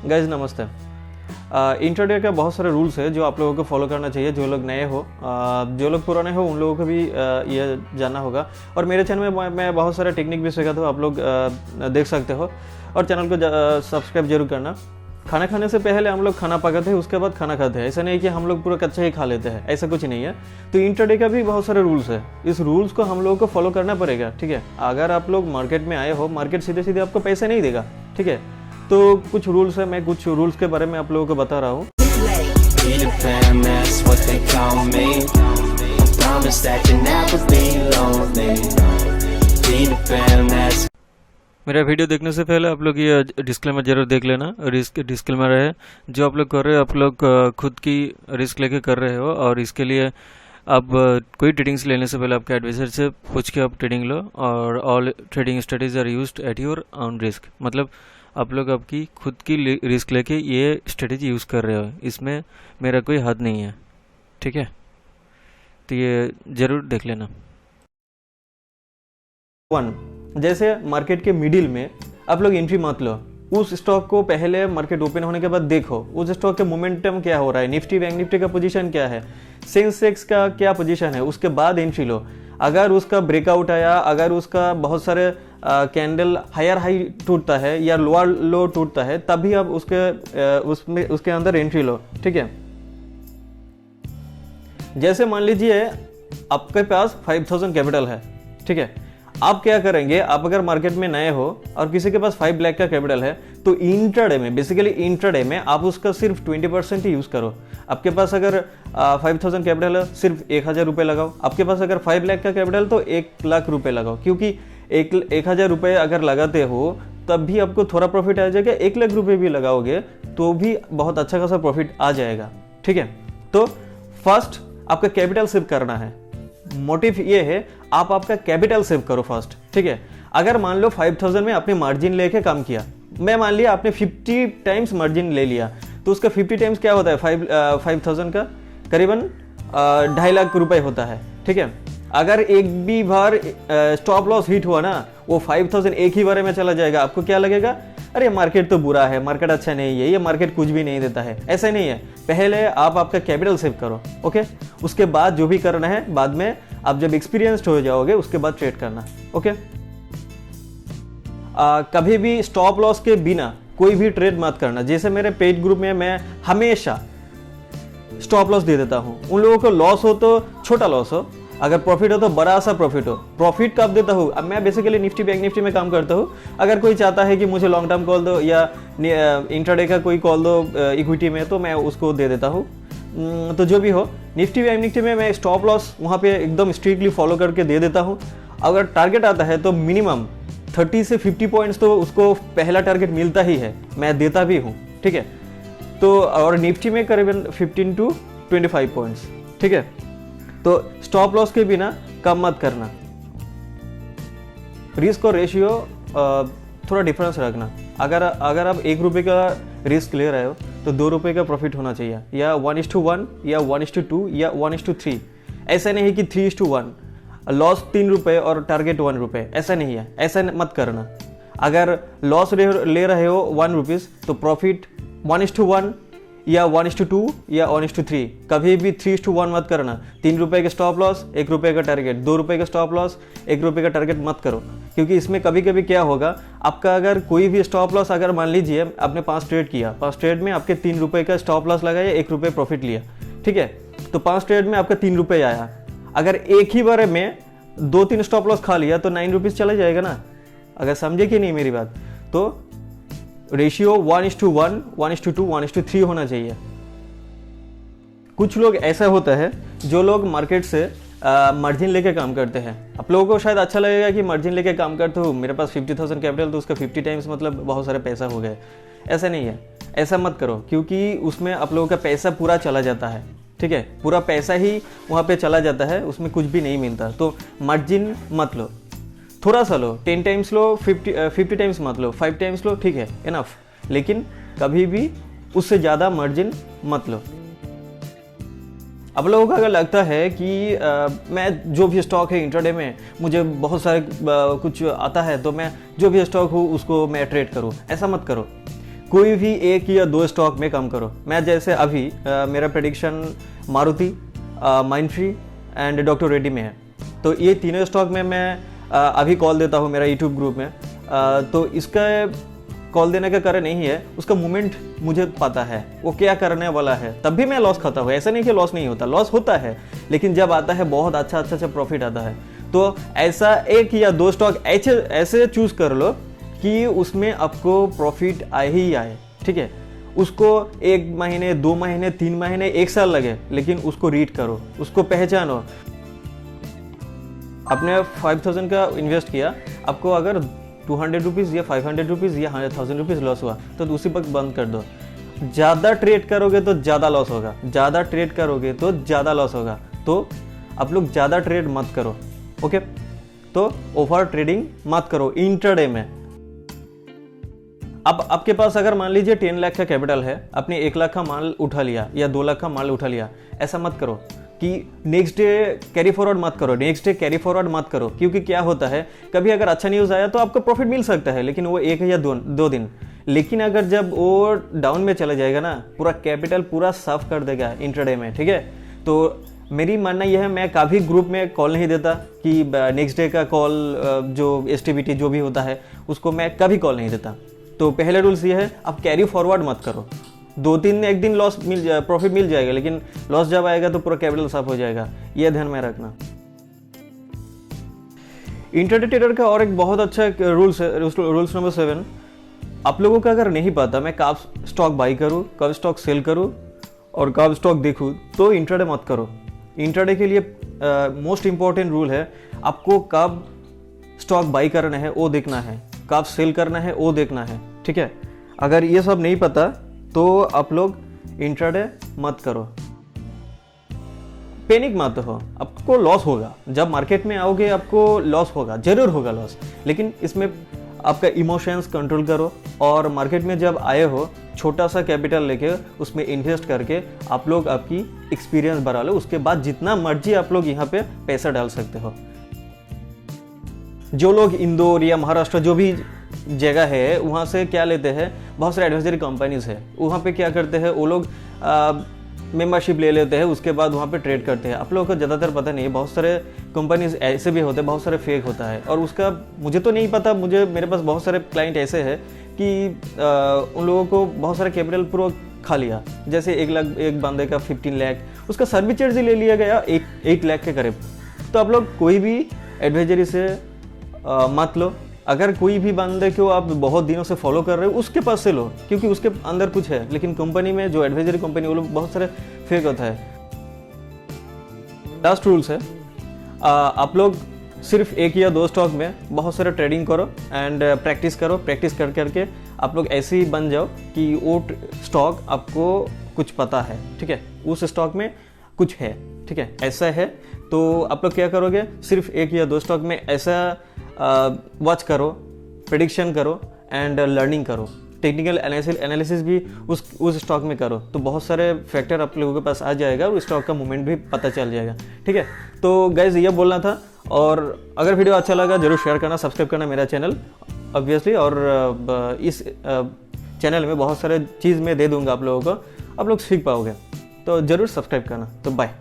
Guys नमस्ते। Intraday का बहुत सारे रूल्स है जो आप लोगों को फॉलो करना चाहिए। जो लोग नए हो, जो लोग पुराने हो, उन लोगों को भी ये जानना होगा। और मेरे चैनल में मैं बहुत सारे टेक्निक भी सिखाता हूँ, आप लोग देख सकते हो। और चैनल को सब्सक्राइब जरूर करना। खाना खाने से पहले हम लोग खाना पकाते हैं, उसके बाद खाना खाते हैं। ऐसा नहीं कि हम लोग पूरा कच्चा ही खा लेते हैं, ऐसा कुछ नहीं है। तो इंट्राडे का भी बहुत सारे रूल्स है, इस रूल्स को हम लोगों को फॉलो करना पड़ेगा, ठीक है। अगर आप लोग मार्केट में आए हो, मार्केट सीधे सीधे आपको पैसे नहीं देगा, ठीक है। तो कुछ रूल्स है, मैं कुछ रूल्स के बारे में आप लोगों को बता रहा हूँ। मेरा वीडियो देखने से पहले आप लोग ये डिस्क्लेमर जरूर देख लेना। डिस्क्लेमर है, जो आप लोग कर रहे हो, आप लोग खुद की रिस्क लेके कर रहे हो, और इसके लिए आप कोई ट्रेडिंग्स लेने से पहले आपके एडवाइजर से पूछ के आप ट्रेडिंग लो। और all trading strategies are used at your own risk, मतलब आप लोग आपकी खुद की रिस्क लेके ये स्ट्रेटेजी यूज़ कर रहे हो, इसमें मेरा कोई हाथ नहीं है, ठीक है। तो ये ज़रूर देख लेना। 1, जैसे मार्केट के मिडिल में आप लोग एंट्री मत लो। उस स्टॉक को पहले मार्केट ओपन होने के बाद देखो उस स्टॉक के मोमेंटम क्या हो रहा है, निफ्टी बैंक निफ्टी का पोजीशन क्या है, सेंसेक्स का क्या पोजीशन है, उसके बाद एंट्री लो। अगर उसका ब्रेकआउट आया, अगर उसका बहुत सारे कैंडल हायर हाई टूटता है या लोअर लो टूटता है, तभी आप उसके अंदर एंट्री लो, ठीक है। जैसे मान लीजिए आपके पास 5000 कैपिटल है, ठीक है। आप क्या करेंगे, आप अगर मार्केट में नए हो और किसी के पास 5 लाख का कैपिटल है, तो इंट्राडे में, बेसिकली इंट्राडे में आप उसका सिर्फ 20% ही यूज करो। आपके पास अगर 5000 कैपिटल है, सिर्फ 1000 रुपये लगाओ। आपके पास अगर 5 लाख का कैपिटल, तो 1 लाख रुपए लगाओ, क्योंकि 1000 रुपये अगर लगाते हो तब भी आपको थोड़ा प्रॉफिट आ जाएगा। 1 लाख रुपए भी लगाओगे तो भी बहुत अच्छा खासा प्रॉफिट आ जाएगा, ठीक है। तो फर्स्ट आपका कैपिटल सेव करना है। मोटिव ये है, आप आपका कैपिटल सेव करो फर्स्ट, ठीक है। अगर मान लो 5000 में आपने मार्जिन लेके काम किया, मैं मान लिया आपने 50 टाइम्स मार्जिन ले लिया, तो उसका 50 टाइम्स क्या होता है, 5000 का करीबन 2.5 लाख रुपए होता है, ठीक है। अगर एक भी बार स्टॉप लॉस हिट हुआ ना, वो 5000 एक ही बारे में चला जाएगा, आपको क्या लगेगा, अरे मार्केट तो बुरा है, मार्केट अच्छा नहीं है, ये मार्केट कुछ भी नहीं देता है। ऐसा नहीं है, पहले आप आपका कैपिटल सेव करो, ओके। उसके बाद जो भी करना है, बाद में आप जब एक्सपीरियंस्ड हो जाओगे उसके बाद ट्रेड करना, ओके। कभी भी स्टॉप लॉस के बिना कोई भी ट्रेड मत करना। जैसे मेरे पेड ग्रुप में मैं हमेशा स्टॉप लॉस दे देता हूँ। उन लोगों को लॉस हो तो छोटा लॉस हो, अगर प्रॉफिट हो तो बड़ा सा प्रॉफिट हो। प्रॉफिट कब देता हूँ, अब मैं बेसिकली निफ्टी बैंक निफ्टी में काम करता हूँ। अगर कोई चाहता है कि मुझे लॉन्ग टर्म कॉल दो या इंट्राडे का कोई कॉल दो इक्विटी में, तो मैं उसको दे देता हूँ। तो जो भी हो, निफ्टी बैंक निफ्टी में मैं स्टॉप लॉस वहाँ पे एकदम स्ट्रिक्टली फॉलो करके दे देता हूँ। अगर टारगेट आता है तो मिनिमम 30 से 50 पॉइंट्स तो उसको पहला टारगेट मिलता ही है, मैं देता भी हूँ, ठीक है। तो और निफ्टी में करीबन 15 to 25 पॉइंट्स, ठीक है। तो स्टॉप लॉस के बिना कम मत करना। रिस्क और रेशियो थोड़ा डिफरेंस रखना। अगर आप 1 रुपये का रिस्क ले रहे हो तो 2 रुपये का प्रॉफिट होना चाहिए, या 1:1 या 1:2 या 1:3। ऐसा नहीं है कि 3:1, लॉस 3 रुपये और टारगेट 1 रुपये, ऐसा नहीं है, ऐसा मत करना। अगर लॉस ले रहे हो 1 रुपीज़, तो प्रॉफिट 1:1 या 1:2 या 1:3, कभी भी 3:1 मत करना। 3 रुपये का स्टॉप लॉस, 1 रुपये का टारगेट, 2 रुपये का स्टॉप लॉस, 1 रुपये का टारगेट मत करो। क्योंकि इसमें कभी कभी क्या होगा, आपका अगर कोई भी स्टॉप लॉस, अगर मान लीजिए आपने 5 ट्रेड किया, 5 ट्रेड में आपके 3 रुपये का स्टॉप लॉस लगाया, 1 रुपये प्रॉफिट लिया, ठीक है। तो 5 ट्रेड में आपका 3 रुपये आया। अगर एक ही बार में 2-3 स्टॉप लॉस खा लिया तो 9 रुपीज़ चला जाएगा ना। अगर समझे कि नहीं मेरी बात, तो रेशियो 1:1, 1:2, 1:3 होना चाहिए। कुछ लोग ऐसा होता है, जो लोग मार्केट से मार्जिन लेके काम करते हैं। आप लोगों को शायद अच्छा लगेगा कि मार्जिन लेके काम करते हो, मेरे पास 50,000 कैपिटल, तो उसका 50 टाइम्स मतलब बहुत सारे पैसा हो गए। ऐसा नहीं है, ऐसा मत करो, क्योंकि उसमें आप लोगों का पैसा पूरा चला जाता है, ठीक है। पूरा पैसा ही वहाँ पे चला जाता है, उसमें कुछ भी नहीं मिलता। तो मार्जिन मत लो, थोड़ा सा लो, 10 टाइम्स लो, 50 टाइम्स मत लो, 5 टाइम्स लो, ठीक है, इनफ। लेकिन कभी भी उससे ज़्यादा मार्जिन मत लो। अब लोगों को अगर लगता है कि मैं जो भी स्टॉक है इंट्राडे में मुझे बहुत सारे कुछ आता है, तो मैं जो भी स्टॉक हूँ उसको मैं ट्रेड करूँ, ऐसा मत करो। कोई भी एक या दो स्टॉक में काम करो। मैं जैसे अभी मेरा prediction Maruti, Mindtree and doctor Reddy में है। तो ये तीनों स्टॉक में मैं अभी कॉल देता हूँ मेरा यूट्यूब ग्रुप में। तो इसका कॉल देने का कारण नहीं है, उसका मूवमेंट मुझे पता है वो क्या करने वाला है, तब भी मैं लॉस खाता हूँ। ऐसा नहीं कि लॉस नहीं होता, लॉस होता है, लेकिन जब आता है बहुत अच्छा प्रॉफिट आता है। तो ऐसा एक या दो स्टॉक ऐसे चूज कर लो कि उसमें आपको प्रॉफिट आए ही आए, ठीक है। उसको 1 महीने, 2 महीने, 3 महीने, 1 साल लगे, लेकिन उसको रीड करो, उसको पहचानो। आपने 5000 का इन्वेस्ट किया, आपको अगर 200 रुपीज़ या 500 रुपीज़ या 1000 रुपीज़ लॉस हुआ तो उसी वक्त बंद कर दो। ज़्यादा ट्रेड करोगे तो ज़्यादा लॉस होगा, ज़्यादा ट्रेड करोगे तो ज़्यादा लॉस होगा। तो आप लोग ज़्यादा ट्रेड मत करो, ओके। तो ओवर ट्रेडिंग मत करो इंट्राडे में। अब आपके पास अगर मान लीजिए 10 लाख का कैपिटल है, आपने 1 लाख का माल उठा लिया या 2 लाख का माल उठा लिया, ऐसा मत करो कि नेक्स्ट डे कैरी फॉरवर्ड मत करो, नेक्स्ट डे कैरी फॉरवर्ड मत करो। क्योंकि क्या होता है, कभी अगर अच्छा न्यूज़ आया तो आपको प्रॉफिट मिल सकता है, लेकिन वो 1 या 2 दिन। लेकिन अगर जब वो डाउन में चला जाएगा ना, पूरा कैपिटल पूरा साफ कर देगा इंट्राडे में, ठीक है। तो मेरी मानना यह है, मैं कभी ग्रुप में कॉल नहीं देता कि नेक्स्ट डे का कॉल जो एसटीबीटी जो भी होता है उसको मैं कभी कॉल नहीं देता। तो पहले रूल्स ये है, आप कैरी फॉरवर्ड मत करो। 2-3 एक दिन लॉस प्रॉफिट मिल जाएगा, लेकिन लॉस जब आएगा तो पूरा कैपिटल साफ हो जाएगा, ये ध्यान में रखना। इंट्राडे ट्रेडर का और एक बहुत अच्छा रूल्स है, रूल्स नंबर 7। आप लोगों का अगर नहीं पता मैं कब स्टॉक बाई करूँ, कब स्टॉक सेल करूँ और कब स्टॉक देखूँ, तो इंट्राडे मत करो। इंट्राडे के लिए मोस्ट इंपॉर्टेंट रूल है, आपको कब स्टॉक बाई करना है वो देखना है, कब सेल करना है वो देखना है, ठीक है। अगर ये सब नहीं पता तो आप लोग इंट्राडे मत करो। पैनिक मत हो, आपको लॉस होगा। जब मार्केट में आओगे आपको लॉस होगा, जरूर होगा लॉस, लेकिन इसमें आपका इमोशंस कंट्रोल करो। और मार्केट में जब आए हो, छोटा सा कैपिटल लेके उसमें इन्वेस्ट करके आप लोग आपकी एक्सपीरियंस बढ़ा लो। उसके बाद जितना मर्जी आप लोग यहाँ पे पैसा डाल सकते हो। जो लोग इंदौर या महाराष्ट्र जो भी जगह है वहाँ से क्या लेते हैं, बहुत सारे एडवाइजरी कंपनीज है, वहाँ पे क्या करते हैं वो लोग मेंबरशिप ले लेते हैं, उसके बाद वहाँ पे ट्रेड करते हैं। आप लोगों को ज़्यादातर पता नहीं है, बहुत सारे कंपनीज ऐसे भी होते हैं, बहुत सारे फेक होता है। और उसका मुझे तो नहीं पता, मेरे पास बहुत सारे क्लाइंट ऐसे हैं कि उन लोगों को बहुत सारे कैपिटल पूरा खा लिया। जैसे 1 लाख एक बंदे का 15 लाख, उसका सर्विस चार्ज ही ले लिया गया 8 लाख के करीब। तो आप लोग कोई भी एडवाइजरी से मत लो। अगर कोई भी बंदे को आप बहुत दिनों से फॉलो कर रहे हो उसके पास से लो, क्योंकि उसके अंदर कुछ है। लेकिन कंपनी में जो एडवाइजरी कंपनी वो लोग बहुत सारे फेक होता है। लास्ट रूल्स है, आप लोग सिर्फ 1 या 2 स्टॉक में बहुत सारे ट्रेडिंग करो एंड प्रैक्टिस करो। प्रैक्टिस कर करके आप लोग ऐसे ही बन जाओ कि वो स्टॉक आपको कुछ पता है, ठीक है, उस स्टॉक में कुछ है, ठीक है, ऐसा है। तो आप लोग क्या करोगे, सिर्फ 1 या 2 स्टॉक में ऐसा वॉच करो, प्रेडिक्शन करो एंड लर्निंग करो। टेक्निकल एनालिसिस भी उस स्टॉक में करो, तो बहुत सारे फैक्टर आप लोगों के पास आ जाएगा और स्टॉक का मूवमेंट भी पता चल जाएगा, ठीक है। तो गाइज ये बोलना था। और अगर वीडियो अच्छा लगा जरूर शेयर करना, सब्सक्राइब करना मेरा चैनल ऑब्वियसली। और इस चैनल में बहुत सारे चीज़ मैं दे दूंगा आप लोगों को, आप लोग सीख पाओगे, तो ज़रूर सब्सक्राइब करना। तो बाय।